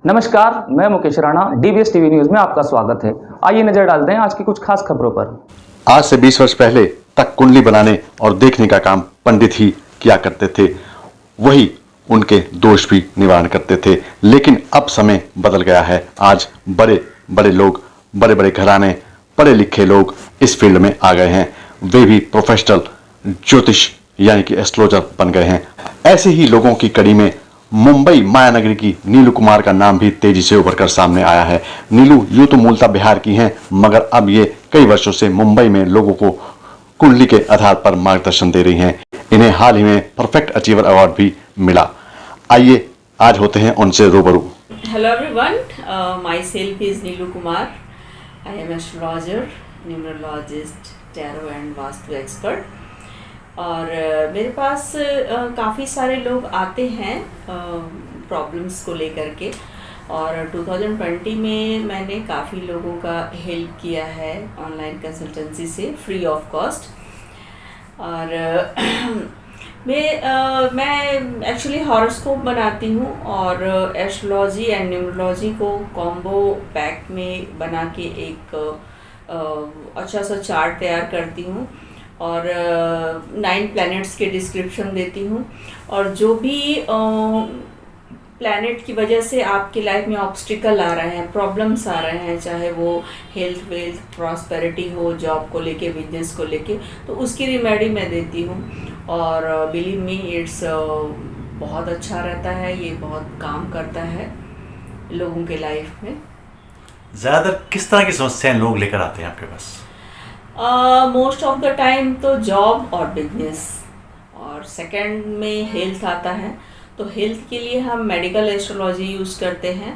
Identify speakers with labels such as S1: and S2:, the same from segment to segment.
S1: नमस्कार, मैं Mukesh Rana, DBS TV news में आपका स्वागत है। आइए नजर डालते हैं आज की कुछ खास खबरों पर।
S2: आज से 20 वर्ष पहले तक कुंडली बनाने और देखने का काम पंडित ही किया करते थे, वही उनके दोष भी निवारण करते थे। लेकिन अब समय बदल गया है। आज बड़े बड़े लोग, बड़े बड़े घराने, पढ़े लिखे लोग इस फील्ड में आ गए हैं। वे भी प्रोफेशनल ज्योतिष यानी कि एस्ट्रोलॉजर बन गए हैं। ऐसे ही लोगों की कड़ी में मुंबई मायानगरी की नीलू कुमार का नाम भी तेजी से उभर कर सामने आया है। नीलू यूं तो मूलतः बिहार की हैं, मगर अब ये कई वर्षों से मुंबई में लोगों को कुंडली के आधार पर मार्गदर्शन दे रही हैं। इन्हें हाल ही में परफेक्ट अचीवर अवार्ड भी मिला। आइए आज होते हैं उनसे रूबरू।
S3: Hello everyone, myself is Neelu Kumar. I am astrologer, numerologist, tarot and vastu expert. और मेरे पास काफ़ी सारे लोग आते हैं प्रॉब्लम्स को लेकर के, और 2020 में मैंने काफ़ी लोगों का हेल्प किया है ऑनलाइन कंसल्टेंसी से फ्री ऑफ कॉस्ट। और मैं एक्चुअली हॉरोस्कोप बनाती हूँ और एस्ट्रोलॉजी एंड न्यूमरोलॉजी को कॉम्बो पैक में बना के एक अच्छा सा चार्ट तैयार करती हूँ और 9 प्लैनेट्स के डिस्क्रिप्शन देती हूँ। और जो भी प्लैनेट की वजह से आपकी लाइफ में ऑब्स्टिकल आ रहे हैं, प्रॉब्लम्स आ रहे हैं, चाहे वो हेल्थ वेल्थ प्रॉस्पेरिटी हो, जॉब को लेके, बिजनेस को लेके, तो उसकी रिमेडी मैं देती हूँ। और बिलीव मी, इट्स बहुत अच्छा रहता है, ये बहुत काम करता है लोगों के लाइफ में।
S4: ज़्यादातर किस तरह की समस्याएं लोग लेकर आते हैं आपके पास?
S3: मोस्ट ऑफ द टाइम तो जॉब और बिजनेस, और सेकंड में हेल्थ आता है। तो हेल्थ के लिए हम मेडिकल एस्ट्रोलॉजी यूज़ करते हैं।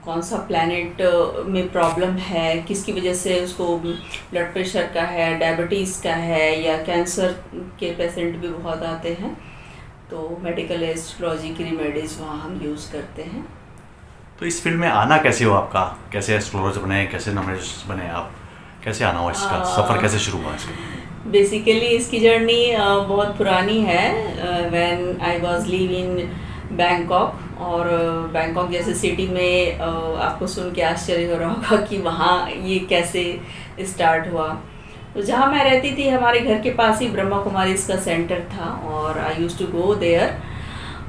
S3: कौन सा प्लैनेट में प्रॉब्लम है, किसकी वजह से उसको ब्लड प्रेशर का है, डायबिटीज़ का है, या कैंसर के पेशेंट भी बहुत आते हैं, तो मेडिकल एस्ट्रोलॉजी की रेमेडीज़ वहाँ हम यूज़ करते हैं।
S4: तो इस फील्ड में आना कैसे हो आपका? कैसे एस्ट्रोलॉजर बने, कैसे न्यूमरोलॉजिस्ट बने आप? कैसे आना हुआ इसका सफ़र, कैसे शुरू हुआ इसका?
S3: बेसिकली इसकी जर्नी बहुत पुरानी है। When I was live in Bangkok, और बैंकॉक जैसे सिटी में आपको सुन के आश्चर्य हो रहा होगा कि वहाँ ये कैसे स्टार्ट हुआ। तो जहाँ मैं रहती थी, हमारे घर के पास ही ब्रह्मा कुमारी इसका सेंटर था, और आई यूज़ टू गो देयर।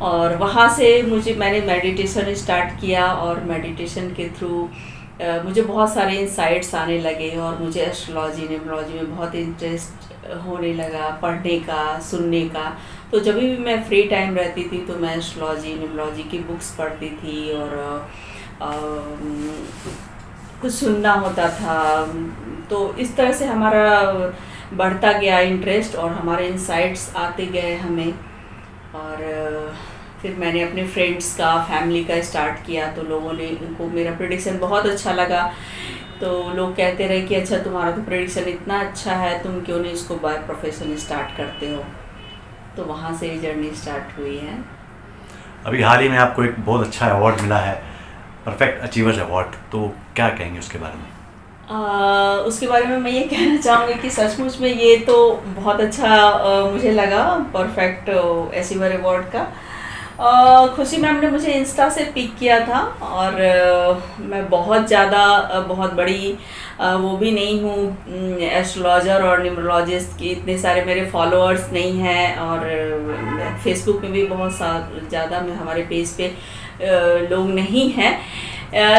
S3: और वहाँ से मैंने मेडिटेशन स्टार्ट किया, और मेडिटेशन के थ्रू मुझे बहुत सारे इंसाइट्स आने लगे, और मुझे एस्ट्रोलॉजी न्यूमरोलॉजी में बहुत इंटरेस्ट होने लगा, पढ़ने का, सुनने का। तो जब भी मैं फ्री टाइम रहती थी तो मैं एस्ट्रोलॉजी न्यूमरोलॉजी की बुक्स पढ़ती थी, और कुछ सुनना होता था। तो इस तरह से हमारा बढ़ता गया इंटरेस्ट, और हमारे इंसाइट्स आते गए हमें। और फिर मैंने अपने फ्रेंड्स का, फैमिली का स्टार्ट किया, तो लोगों ने, उनको मेरा प्रेडिक्शन बहुत अच्छा लगा। तो लोग कहते रहे कि अच्छा, तुम्हारा तो प्रेडिक्शन इतना अच्छा है, तुम क्यों नहीं इसको बाय प्रोफेशन स्टार्ट करते हो। तो वहाँ से जर्नी स्टार्ट हुई है।
S4: अभी हाल ही में आपको एक बहुत अच्छा अवार्ड मिला है, परफेक्ट अचीवर्स अवार्ड, तो क्या कहेंगे उसके बारे में?
S3: उसके बारे में मैं ये कहना चाहूँगी कि सचमुच में ये तो बहुत अच्छा मुझे लगा परफेक्ट अचीवर अवार्ड का। खुशी मैम ने मुझे इंस्टा से पिक किया था, और मैं बहुत ज़्यादा बहुत बड़ी वो भी नहीं हूँ एस्ट्रोलॉजर और न्यूमरोलॉजिस्ट की, इतने सारे मेरे फॉलोअर्स नहीं हैं, और फेसबुक में भी बहुत ज़्यादा में हमारे पेज पे लोग नहीं हैं,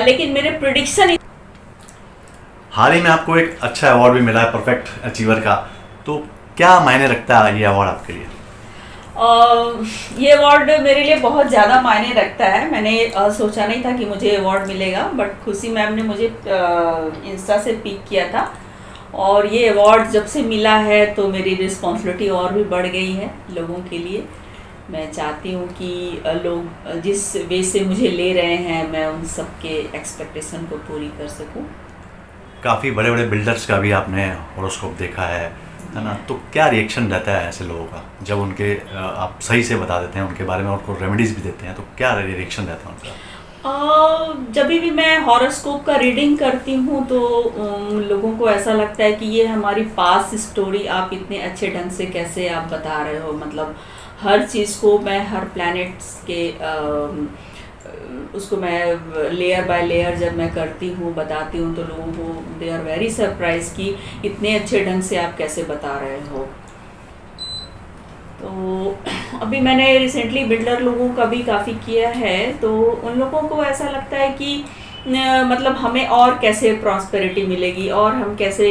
S3: लेकिन मेरे प्रेडिक्शन।
S4: हाल ही में आपको एक अच्छा अवार्ड भी मिला है परफेक्ट अचीवर का, तो क्या मायने रखता है ये अवार्ड आपके लिए?
S3: ये अवार्ड मेरे लिए बहुत ज़्यादा मायने रखता है। मैंने सोचा नहीं था कि मुझे अवार्ड मिलेगा, बट खुशी मैम ने मुझे इंस्टा से पिक किया था, और ये अवार्ड जब से मिला है तो मेरी रिस्पॉन्सिबिलिटी और भी बढ़ गई है लोगों के लिए। मैं चाहती हूँ कि लोग जिस वे से मुझे ले रहे हैं, मैं उन सब के एक्सपेक्टेशन को पूरी कर सकूँ।
S4: काफ़ी बड़े बड़े बिल्डर्स का भी आपने हॉरोस्कोप देखा है ना? तो क्या रिएक्शन रहता है ऐसे लोगों का जब उनके आप सही से बता देते हैं उनके बारे में, उनको रेमेडीज़ भी देते हैं, तो क्या रिएक्शन रहता है उनका?
S3: जब भी मैं हॉरोस्कोप का रीडिंग करती हूँ तो लोगों को ऐसा लगता है कि ये हमारी पास्ट स्टोरी आप इतने अच्छे ढंग से कैसे आप बता रहे हो। मतलब हर चीज़ को मैं हर प्लैनेट्स के उसको मैं लेयर बाय लेयर जब मैं करती हूँ, बताती हूँ, तो लोगों को दे आर वेरी सरप्राइज कि इतने अच्छे ढंग से आप कैसे बता रहे हो। तो अभी मैंने रिसेंटली बिल्डर लोगों का भी काफ़ी किया है, तो उन लोगों को ऐसा लगता है कि मतलब हमें और कैसे प्रॉस्पेरिटी मिलेगी और हम कैसे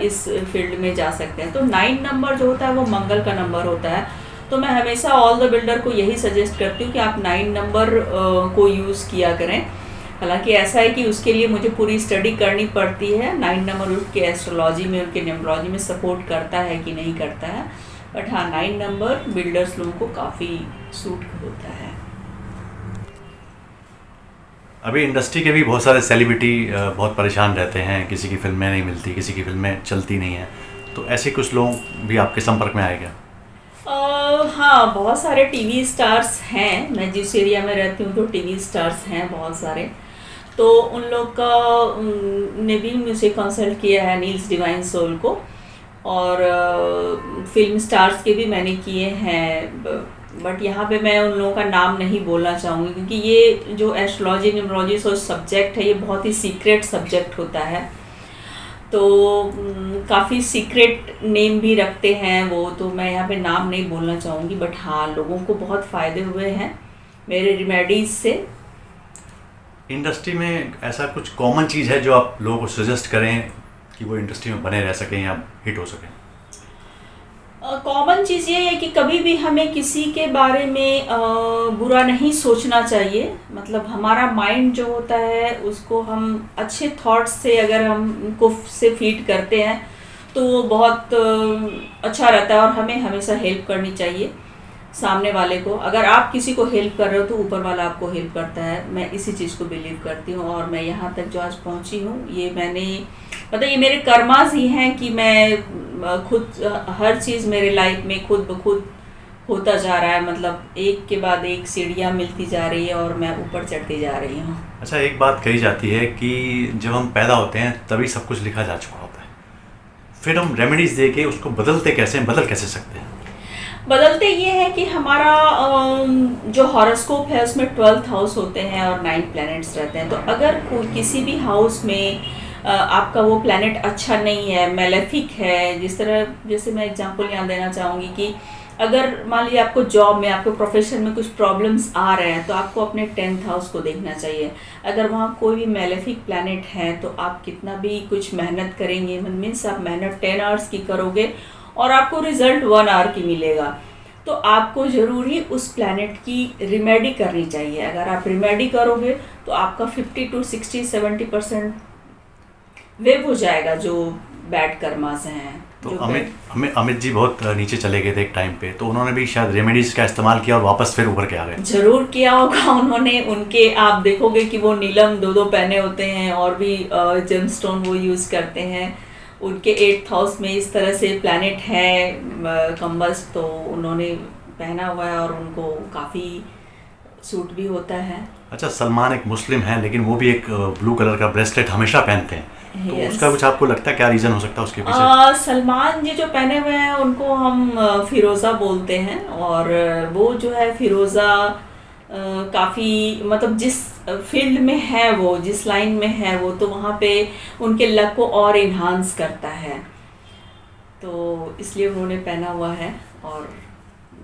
S3: इस फील्ड में जा सकते हैं। तो 9 नंबर जो होता है वो मंगल का नंबर होता है, तो मैं हमेशा ऑल द बिल्डर को यही सजेस्ट करती हूँ कि आप 9 नंबर को यूज़ किया करें। हालांकि ऐसा है कि उसके लिए मुझे पूरी स्टडी करनी पड़ती है, 9 नंबर उनके एस्ट्रोलॉजी में, उनके न्यूमरोलॉजी में सपोर्ट करता है कि नहीं करता है, बट हाँ 9 नंबर बिल्डर्स लोगों को काफ़ी सूट होता है।
S4: अभी इंडस्ट्री के भी बहुत सारे सेलिब्रिटी बहुत परेशान रहते हैं, किसी की फिल्में नहीं मिलती, किसी की फिल्में चलती नहीं हैं, तो ऐसे कुछ लोग भी आपके संपर्क में आए क्या?
S3: हाँ, बहुत सारे टीवी स्टार्स हैं। मैं जिस एरिया में रहती हूँ तो टीवी स्टार्स हैं बहुत सारे, तो उन लोग का ने भी मुझे कंसल्ट किया है, नील्स डिवाइन सोल को, और फिल्म स्टार्स के भी मैंने किए हैं, बट यहाँ पे मैं उन लोगों का नाम नहीं बोलना चाहूँगी, क्योंकि ये जो एस्ट्रोलॉजी न्यूमरोलॉजी सो सब्जेक्ट है, ये बहुत ही सीक्रेट सब्जेक्ट होता है, तो काफ़ी सीक्रेट नेम भी रखते हैं वो, तो मैं यहाँ पे नाम नहीं बोलना चाहूँगी, बट हाँ लोगों को बहुत फ़ायदे हुए हैं मेरे रेमेडीज़ से।
S4: इंडस्ट्री में ऐसा कुछ कॉमन चीज़ है जो आप लोगों को सजेस्ट करें कि वो इंडस्ट्री में बने रह सकें या हिट हो सकें?
S3: कॉमन चीज़ ये है कि कभी भी हमें किसी के बारे में बुरा नहीं सोचना चाहिए। मतलब हमारा माइंड जो होता है उसको हम अच्छे थॉट्स से अगर हम उनको से फीड करते हैं तो वो बहुत अच्छा रहता है, और हमें हमेशा हेल्प करनी चाहिए सामने वाले को। अगर आप किसी को हेल्प कर रहे हो तो ऊपर वाला आपको हेल्प करता है, मैं इसी चीज़ को बिलीव करती हूँ। और मैं यहाँ तक जो आज पहुँची हूँ ये मैंने मतलब ये मेरे कर्मास ही हैं कि मैं खुद हर चीज़ मेरे लाइफ में खुद ब खुद होता जा रहा है, मतलब एक के बाद एक सीढ़ियाँ मिलती जा रही है और मैं ऊपर चढ़ती जा रही हूँ।
S4: अच्छा, एक बात कही जाती है कि जब हम पैदा होते हैं तभी सब कुछ लिखा जा चुका होता है, फिर हम रेमेडीज़ दे के उसको बदलते कैसे, बदल कैसे सकते हैं?
S3: बदलते ये है कि हमारा जो हॉरोस्कोप है उसमें 12th हाउस होते हैं और 9 प्लैनेट्स रहते हैं। तो अगर किसी भी हाउस में आपका वो प्लैनेट अच्छा नहीं है, मैलेफिक है, जैसे मैं एग्जांपल यहाँ देना चाहूँगी कि अगर मान लीजिए आपको जॉब में, आपको प्रोफेशन में कुछ प्रॉब्लम्स आ रहे हैं तो आपको अपने 10th हाउस को देखना चाहिए। अगर वहाँ कोई भी मैलेफिक प्लैनेट है तो आप कितना भी कुछ मेहनत करेंगे, मीन्स आप मेहनत 10 आवर्स की करोगे और आपको रिजल्ट 1 आवर की मिलेगा, तो आपको ज़रूर ही उस प्लैनेट की रिमेडी करनी चाहिए। अगर आप रिमेडी करोगे तो आपका 50 to 60-70% वेव हो जाएगा जो बैड कर्मास हैं।
S4: तो अमित जी बहुत नीचे चले गए थे एक टाइम पे, तो उन्होंने भी शायद रेमेडीज़ का इस्तेमाल किया और वापस फिर उभर के आ गए।
S3: जरूर किया होगा उन्होंने। उनके आप देखोगे कि वो नीलम 2 पहने होते हैं और भी जेमस्टोन वो यूज़ करते हैं। उनके 8th हाउस में इस तरह से प्लैनेट है कंबस, तो उन्होंने पहना हुआ है और उनको काफ़ी सूट भी होता है।
S4: अच्छा, सलमान एक मुस्लिम है लेकिन वो भी एक ब्लू कलर का ब्रेसलेट हमेशा पहनते हैं, तो
S3: Yes.
S4: उसका कुछ आपको लगता है क्या रीज़न हो सकता है उसके पीछे?
S3: सलमान जी जो पहने हुए हैं उनको हम फिरोज़ा बोलते हैं, और वो जो है फिरोज़ा काफ़ी मतलब जिस फील्ड में है वो, जिस लाइन में है वो, तो वहाँ पे उनके लक को और इन्हांस करता है, तो इसलिए उन्होंने पहना हुआ है और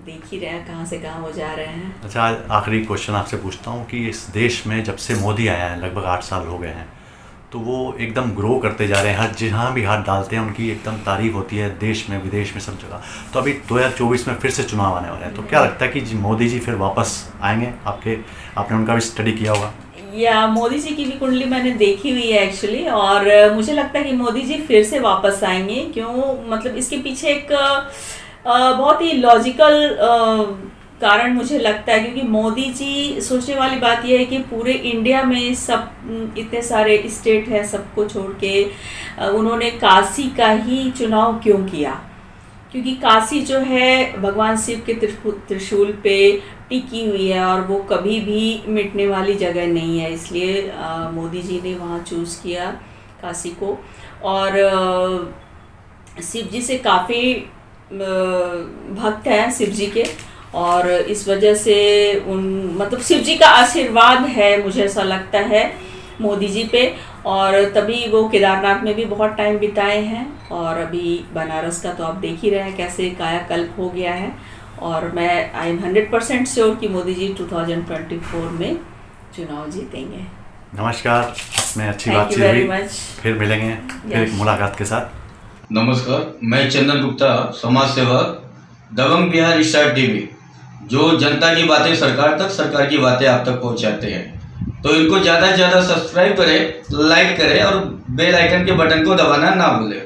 S3: देख ही रहे हैं कहाँ से कहाँ वो जा रहे हैं।
S4: अच्छा, आज आखिरी क्वेश्चन आपसे पूछता हूँ कि इस देश में जब से मोदी आया है, लगभग 8 साल हो गए हैं, तो वो एकदम ग्रो करते जा रहे हैं, हर जहाँ भी हाथ डालते हैं उनकी एकदम तारीफ होती है, देश में विदेश में सब जगह। तो अभी 2024 में फिर से चुनाव आने वाले हैं, तो क्या लगता है कि मोदी जी फिर वापस आएंगे? आपने उनका भी स्टडी किया होगा।
S3: या मोदी जी की भी कुंडली मैंने देखी हुई है एक्चुअली, और मुझे लगता है कि मोदी जी फिर से वापस आएंगे। क्यों? मतलब इसके पीछे एक बहुत ही लॉजिकल कारण मुझे लगता है, क्योंकि मोदी जी सोचने वाली बात यह है कि पूरे इंडिया में सब इतने सारे स्टेट है, सबको छोड़ के उन्होंने काशी का ही चुनाव क्यों किया? क्योंकि काशी जो है भगवान शिव के त्रिशूल पे टिकी हुई है और वो कभी भी मिटने वाली जगह नहीं है, इसलिए मोदी जी ने वहाँ चूज़ किया काशी को। और शिव जी से काफ़ी भक्त हैं शिव जी के, और इस वजह से मतलब शिव जी का आशीर्वाद है, मुझे ऐसा लगता है मोदी जी पे। और तभी वो केदारनाथ में भी बहुत टाइम बिताए हैं, और अभी बनारस का तो आप देख ही रहे हैं कैसे कायाकल्प हो गया है। और मैं आई एम 100% श्योर कि मोदी जी 2024 में चुनाव जीतेंगे।
S4: नमस्कार, अपने अच्छी
S3: Thank you
S4: बातचीत
S3: very
S4: हुई,
S3: much.
S4: फिर मिलेंगे फिर एक
S3: Yes.
S4: मुलाकात के साथ।
S5: नमस्कार, मैं चंदन गुप्ता, समाज सेवक, दबंग बिहार स्टार टीवी, जो जनता की बातें सरकार तक, सरकार की बातें आप तक पहुंचाते हैं। तो इनको ज़्यादा से ज़्यादा सब्सक्राइब करें, लाइक करें और बेल आइकन के बटन को दबाना ना भूलें।